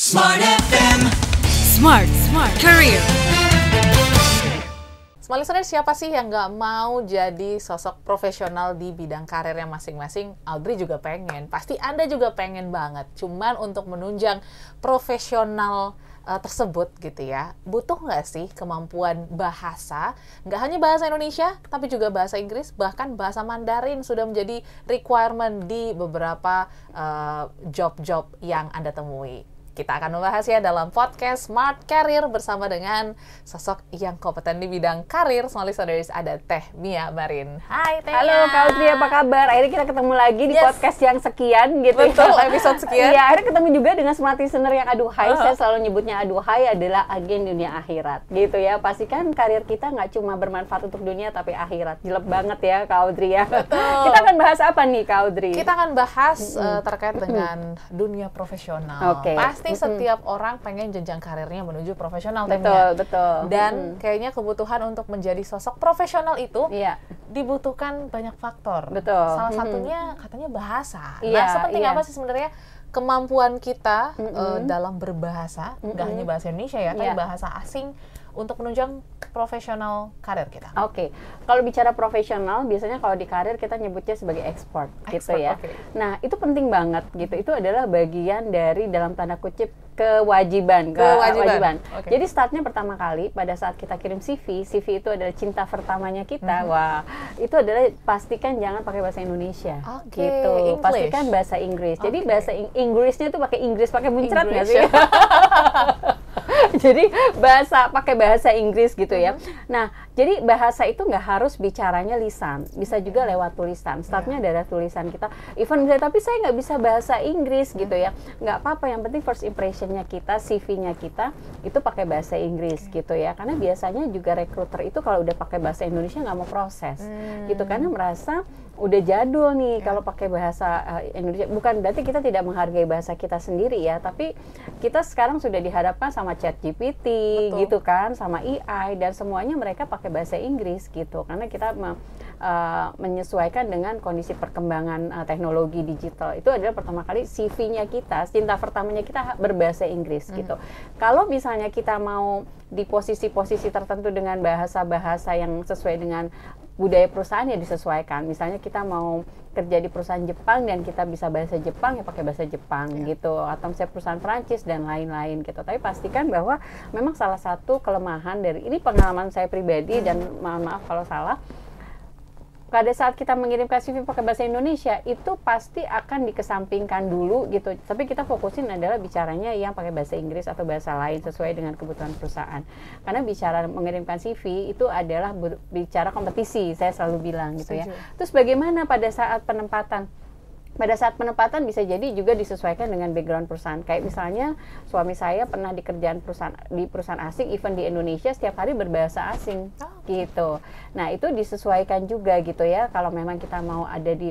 Smart FM. Smart Career. Smart listener, siapa sih yang nggak mau jadi sosok profesional di bidang karirnya masing-masing? Audrey juga pengen, pasti Anda juga pengen banget. Cuman untuk menunjang profesional tersebut gitu ya, butuh nggak sih kemampuan bahasa? Nggak hanya bahasa Indonesia, tapi juga bahasa Inggris, bahkan bahasa Mandarin sudah menjadi requirement di beberapa job-job yang Anda temui. Kita akan membahasnya dalam podcast Smart Career bersama dengan sosok yang kompeten di bidang karir. Smart listeners, ada Teh Mia Marin. Hai Teh. Halo Kak Audrey, apa kabar? Akhirnya kita ketemu lagi di podcast yang sekian gitu. Betul, episode sekian. Iya, akhirnya ketemu juga dengan smart listener yang aduhai. Saya selalu nyebutnya aduhai adalah agen dunia akhirat gitu ya. Pastikan karir kita nggak cuma bermanfaat untuk dunia tapi akhirat. Jelek banget ya Kak Audrey ya. Betul. Kita akan bahas apa nih Kak Audrey? Kita akan bahas terkait dengan dunia profesional. Oke. Pasti setiap orang pengen jenjang karirnya menuju profesional. Betul. Dan kayaknya kebutuhan untuk menjadi sosok profesional itu Iya. dibutuhkan banyak faktor. Betul. Salah satunya katanya bahasa. Iya, Nah, sepenting iya. apa sih sebenarnya kemampuan kita dalam berbahasa, nggak hanya bahasa Indonesia ya, tapi Iya. bahasa asing untuk menunjang profesional karir kita. Oke, kalau bicara profesional, biasanya kalau di karir kita nyebutnya sebagai expert gitu ya. Oke. Nah, itu penting banget gitu. Itu adalah bagian dari dalam tanda kutip kewajiban. Oke. Jadi startnya pertama kali pada saat kita kirim CV itu adalah cinta pertamanya kita. Wah, itu adalah pastikan jangan pakai bahasa Indonesia. Oke, Gitu. English. Pastikan bahasa Inggris. Jadi Oke. bahasa Inggrisnya tuh pakai Inggris, pakai muncrat nggak English. sih? Jadi pakai bahasa Inggris gitu ya. Nah, jadi bahasa itu nggak harus bicaranya lisan, bisa juga lewat tulisan. Startnya dari tulisan kita. Even misalnya, tapi saya nggak bisa bahasa Inggris gitu ya. Nggak apa-apa, yang penting first impressionnya kita, CV-nya kita itu pakai bahasa Inggris gitu ya. Karena biasanya juga recruiter itu kalau udah pakai bahasa Indonesia nggak mau proses gitu, karena merasa udah jadul nih kalau pakai bahasa Indonesia. Bukan berarti kita tidak menghargai bahasa kita sendiri ya, tapi kita sekarang sudah dihadapkan sama ChatGPT gitu kan, sama AI, dan semuanya mereka pakai bahasa Inggris gitu, karena kita menyesuaikan dengan kondisi perkembangan teknologi digital. Itu adalah pertama kali CV-nya kita, cinta pertamanya kita berbahasa Inggris gitu. Kalau misalnya kita mau di posisi-posisi tertentu dengan bahasa-bahasa yang sesuai dengan budaya perusahaan, ya disesuaikan. Misalnya kita mau kerja di perusahaan Jepang dan kita bisa bahasa Jepang, ya pakai bahasa Jepang gitu. Atau misalnya perusahaan Prancis dan lain-lain gitu. Tapi pastikan bahwa memang salah satu kelemahan dari ini, pengalaman saya pribadi dan mohon maaf kalau salah, pada saat kita mengirimkan CV pakai bahasa Indonesia itu pasti akan dikesampingkan dulu gitu. Tapi kita fokusin adalah bicaranya yang pakai bahasa Inggris atau bahasa lain sesuai dengan kebutuhan perusahaan. Karena bicara mengirimkan CV itu adalah bicara kompetisi, saya selalu bilang gitu ya. Terus bagaimana pada saat penempatan? Pada saat penempatan bisa jadi juga disesuaikan dengan background perusahaan. Kayak misalnya suami saya pernah di perusahaan asing, even di Indonesia setiap hari berbahasa asing gitu. Nah, itu disesuaikan juga gitu ya. Kalau memang kita mau ada di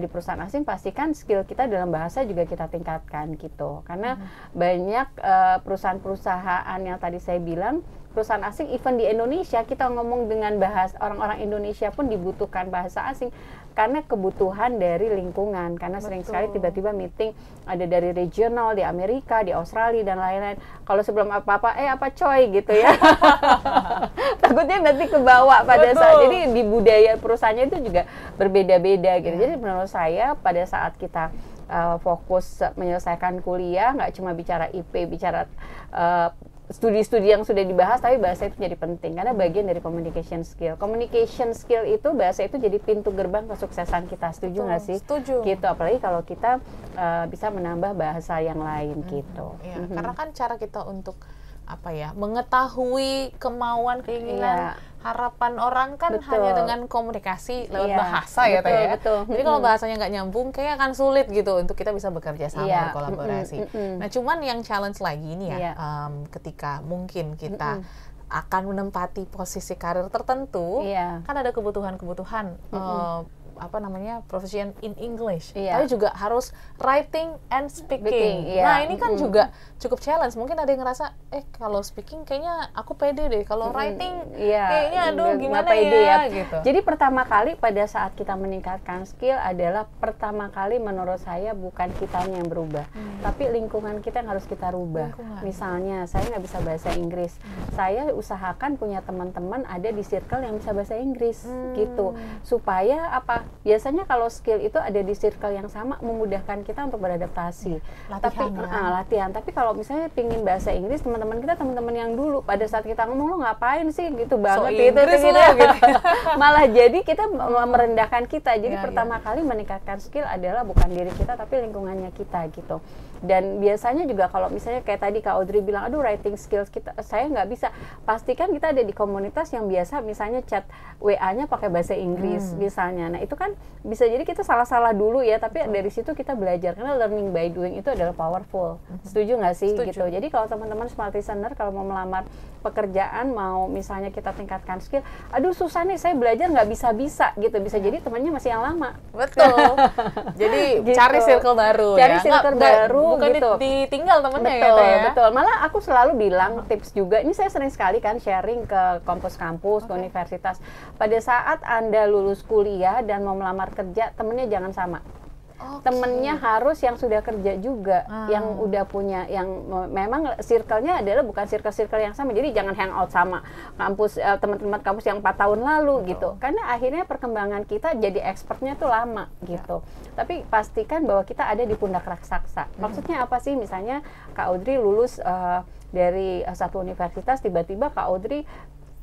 perusahaan asing, pastikan skill kita dalam bahasa juga kita tingkatkan gitu. Karena banyak perusahaan-perusahaan yang tadi saya bilang, perusahaan asing even di Indonesia kita ngomong dengan bahasa orang-orang Indonesia pun dibutuhkan bahasa asing karena kebutuhan dari lingkungan, karena sering sekali tiba-tiba meeting ada dari regional di Amerika, di Australia dan lain-lain. Kalau sebelum apa-apa apa coy gitu ya. Takutnya nanti kebawa pada saat, jadi di budaya perusahaannya itu juga berbeda-beda gitu. Jadi menurut saya pada saat kita fokus menyelesaikan kuliah, nggak cuma bicara IP, bicara studi-studi yang sudah dibahas, tapi bahasa itu jadi penting karena bagian dari communication skill. Communication skill itu, bahasa itu jadi pintu gerbang kesuksesan kita. Setuju nggak sih? Setuju. Gitu, apalagi kalau kita bisa menambah bahasa yang lain gitu. Iya, karena kan cara kita untuk mengetahui kemauan, keinginan, harapan orang kan hanya dengan komunikasi lewat bahasa ya Teh ya. Jadi kalau bahasanya nggak nyambung, kayak akan sulit gitu untuk kita bisa bekerja sama, berkolaborasi. Nah, cuman yang challenge lagi ini ya, ketika mungkin kita akan menempati posisi karir tertentu, kan ada kebutuhan-kebutuhan proficient in English, Iya. tapi juga harus writing and speaking. Speaking, iya. Nah ini kan juga cukup challenge. Mungkin ada yang ngerasa, kalau speaking kayaknya aku pede deh, kalau writing Iya, kayaknya aduh nggak gimana pede ya gitu. Jadi pertama kali pada saat kita meningkatkan skill adalah pertama kali menurut saya bukan kitanya yang berubah, tapi lingkungan kita yang harus kita rubah. Lingkungan. Misalnya saya nggak bisa bahasa Inggris, saya usahakan punya teman-teman ada di circle yang bisa bahasa Inggris gitu, supaya apa? Biasanya kalau skill itu ada di circle yang sama memudahkan kita untuk beradaptasi. Latihan, Tapi ya. latihan. Tapi kalau misalnya pingin bahasa Inggris, teman-teman yang dulu pada saat kita ngomong, lo ngapain sih gitu banget Inggris gitu. lo, gitu. Malah jadi kita merendahkan kita. Jadi Iya, pertama kali meningkatkan skill adalah bukan diri kita tapi lingkungannya kita gitu. Dan biasanya juga kalau misalnya kayak tadi Kak Audrey bilang, aduh writing skills kita saya nggak bisa. Pastikan kita ada di komunitas yang biasa misalnya chat WA-nya pakai bahasa Inggris misalnya. Nah itu kan bisa jadi kita salah-salah dulu ya, tapi dari situ kita belajar karena learning by doing itu adalah powerful. Setuju nggak sih? Setuju. Gitu. Jadi kalau teman-teman smart listener kalau mau melamar pekerjaan, mau misalnya kita tingkatkan skill, aduh susah nih saya belajar nggak bisa-bisa gitu. Bisa jadi temannya masih yang lama. Betul. Jadi Gitu. cari circle baru Cari ya. circle Nggak, baru bukan gitu. ditinggal temennya Betul, gitu ya. betul. Malah aku selalu bilang tips juga. Ini saya sering sekali kan sharing ke kampus-kampus, ke universitas. Pada saat Anda lulus kuliah dan mau melamar kerja, temennya jangan sama. Temennya harus yang sudah kerja juga, yang udah punya, yang memang circle-nya adalah bukan circle-circle yang sama. Jadi jangan hangout sama kampus teman-teman kampus yang 4 tahun lalu gitu. Karena akhirnya perkembangan kita jadi expertnya tuh lama gitu. Tapi pastikan bahwa kita ada di pundak raksasa. Maksudnya apa sih? Misalnya Kak Audrey lulus dari satu universitas, tiba-tiba Kak Audrey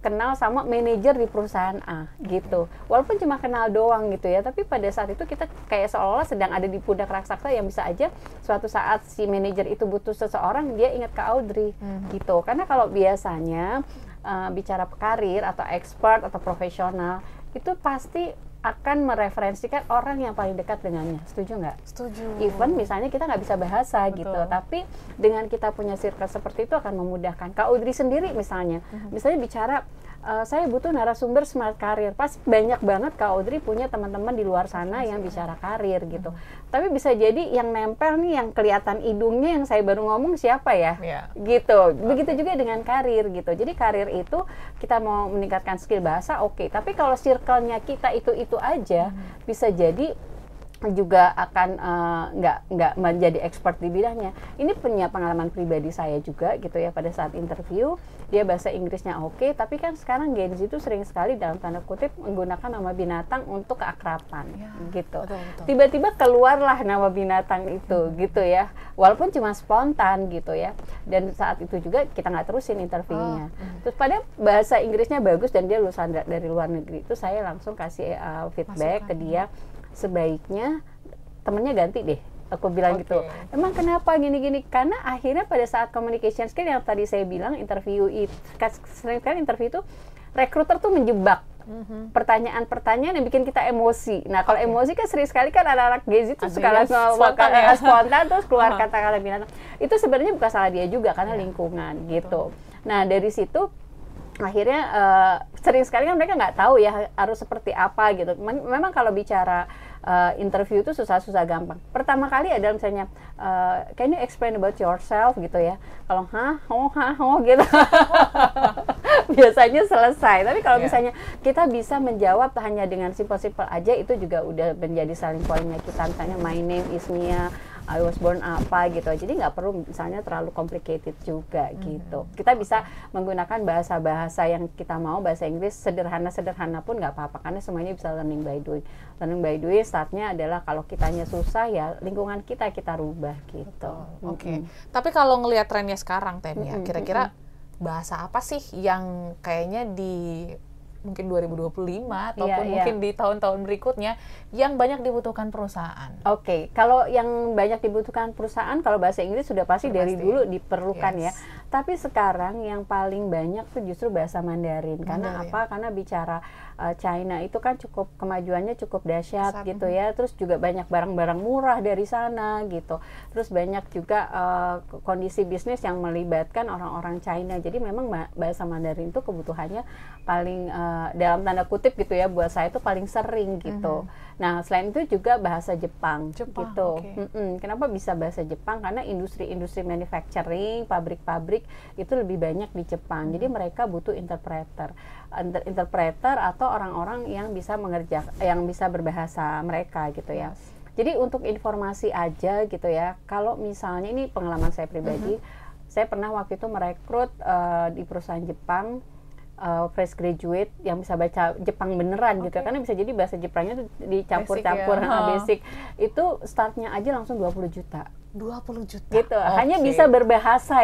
kenal sama manajer di perusahaan A gitu. Walaupun cuma kenal doang gitu ya, tapi pada saat itu kita kayak seolah-olah sedang ada di pundak raksasa yang bisa aja suatu saat si manajer itu butuh seseorang, dia ingat Kak Audrey gitu. Karena kalau biasanya bicara karir atau expert atau profesional itu pasti akan mereferensikan orang yang paling dekat dengannya. Setuju nggak? Setuju. Even misalnya kita nggak bisa bahasa gitu, tapi dengan kita punya circle seperti itu akan memudahkan. Kak Audrey sendiri misalnya bicara, saya butuh narasumber smart career. Pas banyak banget Kak Audrey punya teman-teman di luar sana yang bicara karir gitu. Tapi bisa jadi yang nempel nih, yang kelihatan hidungnya yang saya baru ngomong siapa ya? Gitu. Begitu juga dengan karir gitu. Jadi karir itu kita mau meningkatkan skill bahasa, oke. Tapi kalau circle-nya kita itu aja, bisa jadi juga akan nggak menjadi expert di bidangnya. Ini punya pengalaman pribadi saya juga gitu ya, pada saat interview dia bahasa Inggrisnya oke, tapi kan sekarang Gen Z itu sering sekali dalam tanda kutip menggunakan nama binatang untuk keakraban gitu. Tiba-tiba keluarlah nama binatang itu gitu ya, walaupun cuma spontan gitu ya, dan saat itu juga kita nggak terusin interviewnya. Terus pada bahasa Inggrisnya bagus dan dia lulusan dari luar negeri, itu saya langsung kasih feedback ke dia, sebaiknya temennya ganti deh. Aku bilang gitu, emang kenapa gini-gini? Karena akhirnya pada saat communication skill yang tadi saya bilang, interview itu, sering kali interview itu rekruter tuh menjebak pertanyaan-pertanyaan yang bikin kita emosi. Nah kalau emosi kan sering sekali kan anak-anak Gen Z itu suka spontan terus keluar kata-kata binatang. Itu sebenarnya bukan salah dia juga, karena lingkungan gitu. Nah dari situ akhirnya sering sekali kan mereka nggak tahu ya harus seperti apa gitu. Memang kalau bicara interview itu susah-susah gampang. Pertama kali adalah misalnya can you explain about yourself gitu ya. Kalau gitu biasanya selesai. Tapi kalau misalnya kita bisa menjawab hanya dengan simple-simple aja, itu juga udah menjadi selling point-nya kita. Misalnya my name is Mia, I was born apa gitu. Jadi nggak perlu misalnya terlalu complicated juga gitu. Kita bisa menggunakan bahasa-bahasa yang kita mau, bahasa Inggris sederhana-sederhana pun nggak apa-apa, karena semuanya bisa learning by doing. Learning by doing startnya adalah kalau kitanya susah ya lingkungan kita rubah gitu. Oke. Tapi kalau ngelihat trennya sekarang Tania, kira-kira bahasa apa sih yang kayaknya di mungkin 2025 ataupun mungkin di tahun-tahun berikutnya yang banyak dibutuhkan perusahaan? Oke, kalau yang banyak dibutuhkan perusahaan, kalau bahasa Inggris sudah pasti dari dulu diperlukan ya. Tapi sekarang yang paling banyak tuh justru bahasa Mandarin. Karena apa? Karena bicara China itu kan cukup kemajuannya cukup dahsyat gitu ya. Terus juga banyak barang-barang murah dari sana gitu. Terus banyak juga kondisi bisnis yang melibatkan orang-orang China. Jadi memang bahasa Mandarin itu kebutuhannya paling dalam tanda kutip gitu ya, buat saya itu paling sering gitu. Nah, selain itu juga bahasa Jepang gitu. Kenapa bisa bahasa Jepang? Karena industri-industri manufacturing, pabrik-pabrik itu lebih banyak di Jepang. Jadi mereka butuh interpreter atau orang-orang yang bisa yang bisa berbahasa mereka gitu ya. Jadi untuk informasi aja gitu ya, kalau misalnya ini pengalaman saya pribadi, saya pernah waktu itu merekrut di perusahaan Jepang fresh graduate yang bisa baca Jepang beneran gitu, karena bisa jadi bahasa Jepangnya tuh dicampur-campur basic. Itu startnya aja langsung 20 juta. 20 juta. Gitu. Hanya bisa berbahasa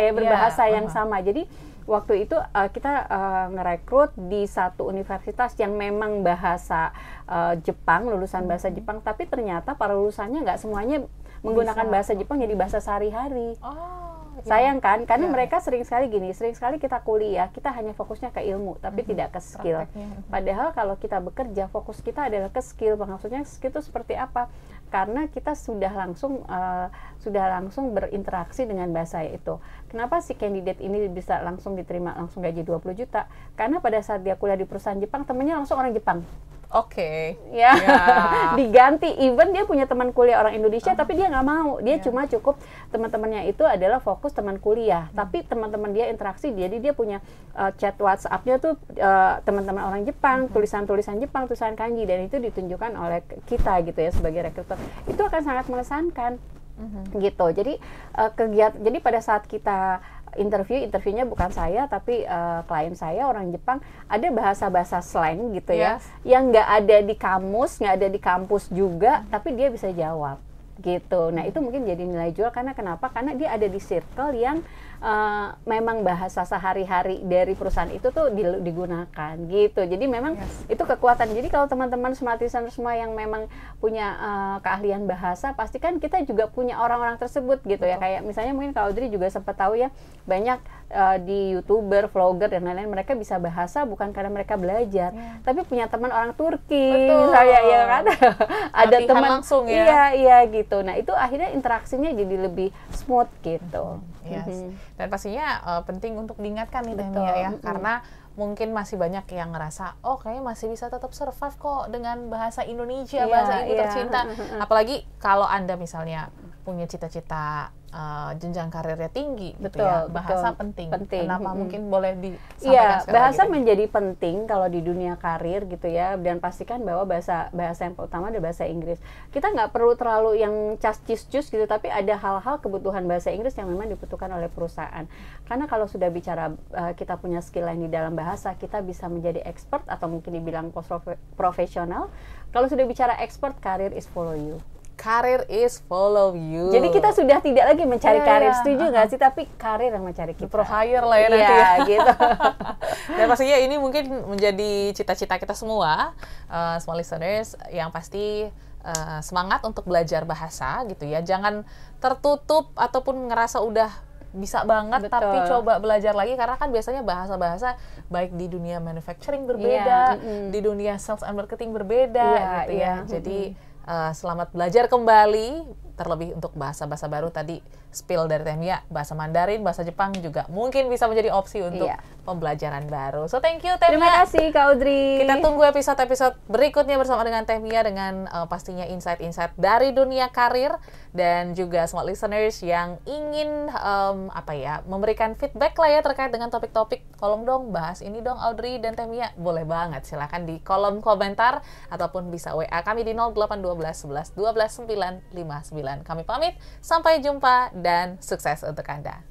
yang sama. Jadi waktu itu kita ngerekrut di satu universitas yang memang bahasa Jepang, lulusan bahasa Jepang, tapi ternyata para lulusannya nggak semuanya menggunakan bahasa Jepang jadi bahasa sehari-hari. Sayang kan, karena mereka sering sekali kita kuliah, kita hanya fokusnya ke ilmu, tapi tidak ke skill. Padahal kalau kita bekerja, fokus kita adalah ke skill. Maksudnya skill itu seperti apa? Karena kita sudah langsung berinteraksi dengan bahasa itu. Kenapa si candidate ini bisa langsung diterima, langsung gaji 20 juta? Karena pada saat dia kuliah di perusahaan Jepang, temannya langsung orang Jepang. Diganti, even dia punya teman kuliah orang Indonesia, tapi dia nggak mau, dia cuma cukup teman-temannya itu adalah fokus teman kuliah, tapi teman-teman dia interaksi, jadi dia punya chat WhatsApp-nya tuh teman-teman orang Jepang, tulisan-tulisan Jepang, tulisan kanji, dan itu ditunjukkan oleh kita gitu ya sebagai rekruter. Itu akan sangat mengesankan gitu. Jadi jadi pada saat kita interviewnya bukan saya tapi klien saya orang Jepang, ada bahasa-bahasa slang gitu ya, yang nggak ada di kamus, nggak ada di kampus juga, tapi dia bisa jawab gitu. Nah itu mungkin jadi nilai jual. Karena kenapa? Karena dia ada di circle yang memang bahasa sehari-hari dari perusahaan itu tuh digunakan gitu. Jadi memang itu kekuatan. Jadi kalau teman-teman smart listener semua yang memang punya keahlian bahasa, pastikan kita juga punya orang-orang tersebut gitu ya. Kayak misalnya mungkin Kak Audrey juga sempat tahu ya, banyak di YouTuber, vlogger dan lain-lain, mereka bisa bahasa bukan karena mereka belajar, tapi punya teman orang Turki, saya ya kan, ada teman langsung ya. Iya gitu. Nah itu akhirnya interaksinya jadi lebih smooth gitu. Dan pastinya penting untuk diingatkan nih Temia ya, karena mungkin masih banyak yang ngerasa, oh kayaknya masih bisa tetap survive kok dengan bahasa Indonesia, bahasa ibu tercinta. Apalagi kalau Anda misalnya punya cita-cita jenjang karirnya tinggi, bahasa penting. Kenapa mungkin boleh disampaikan sekali bahasa lagi? Menjadi penting kalau di dunia karir gitu ya, dan pastikan bahwa bahasa yang utama adalah bahasa Inggris. Kita nggak perlu terlalu yang cas-cis-cus gitu, tapi ada hal-hal kebutuhan bahasa Inggris yang memang dibutuhkan oleh perusahaan. Karena kalau sudah bicara kita punya skill lain di dalam bahasa, kita bisa menjadi expert atau mungkin dibilang profesional. Kalau sudah bicara expert, career is follow you. Karir is follow you. Jadi kita sudah tidak lagi mencari karir, setuju nggak sih? Tapi karir yang mencari kita. Pro hire lah ya nanti ya. Gitu. Dan pastinya ini mungkin menjadi cita-cita kita semua, small listeners, yang pasti semangat untuk belajar bahasa gitu ya. Jangan tertutup ataupun ngerasa udah bisa banget, tapi coba belajar lagi, karena kan biasanya bahasa-bahasa baik di dunia manufacturing berbeda, di dunia sales and marketing berbeda gitu ya. Jadi selamat belajar kembali, terlebih untuk bahasa-bahasa baru tadi, spill dari Temia, bahasa Mandarin, bahasa Jepang juga mungkin bisa menjadi opsi untuk pembelajaran baru. So thank you Temia. Terima kasih Kak Audrey. Kita tunggu episode-episode berikutnya bersama dengan Temia, dengan pastinya insight-insight dari dunia karir, dan juga smart listeners yang ingin memberikan feedback lah ya terkait dengan topik-topik. Tolong dong bahas ini dong Audrey dan Temia. Boleh banget, silakan di kolom komentar ataupun bisa WA kami di 0812 11 12 959. Kami pamit, sampai jumpa dan sukses untuk Anda.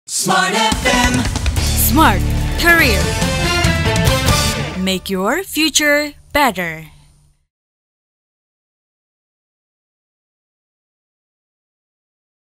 Smart FM. Smart Career. Make your future better.